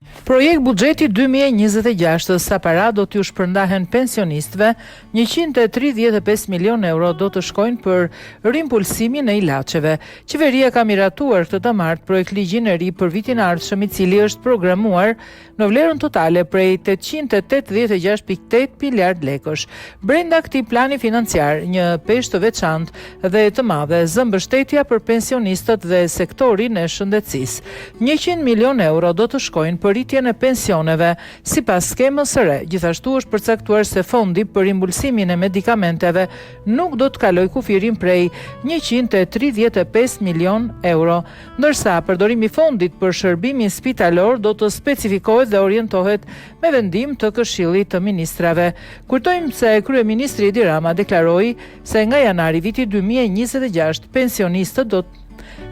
Projekt buxheti 2026 sa para do t'ju shpërndahen pensionistëve, 135 milion euro do të shkojnë për rimpulsimin e ilaçeve. Qeveria ka miratuar këtë të martë projekt ligjin e ri për vitin e ardhshëm, i cili është programuar në vlerën totale prej 886.8 miliard lekësh. Brenda këtij plani financiar, një peshë të veçantë dhe të madhe zë mbështetja për pensionistët dhe sektorin e shëndetësisë. 100 milion euro do të shkojnë për rritjen e pensioneve sipas skemës së re. Gjithashtu është përcaktuar se fondi për rimbulsimin e medikamenteve nuk do të kalojë kufirin prej 135 milion euro, ndërsa përdorimi i fondit për shërbimin spitalor do të specifikohet dhe orientohet me vendim të Këshillit të Ministrave. Kujtojmë se kryeministri Edi Rama deklaroi se nga janari viti 2026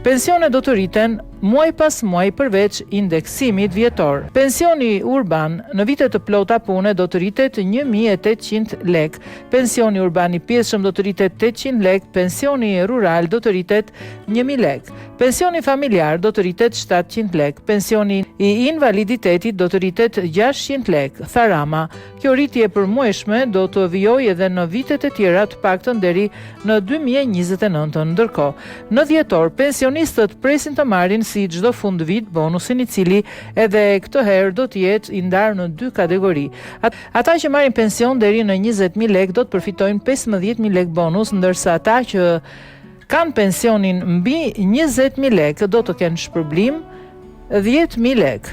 pensionet do të rriten muaj pas muaj përveç indeksimit vjetor. Pensioni urban në vitet të plota pune do të rritet 1.800 lek, pensioni urban i pjesshëm do të rritet 800 lek, pensioni rural do të rritet 1.000 lek, pensioni familjar do të rritet 700 lek, pensioni i invaliditetit do të rritet 600 lek, tha Rama. Kjo rritje përmuajshme do të vijojë edhe në vitet e tjera, të paktën deri në 2029. Ndërkohë, në dhjetor pensionistët presin të marrin si çdo fund vit bonusin, i cili edhe këtë herë do të jetë i ndarë në dy kategori. Ata që marrin pension deri në 20.000 lek do të përfitojnë 15.000 lek bonus, ndërsa ata që kanë pensionin mbi 20.000 lek do të kenë shpërblim 10.000 lek.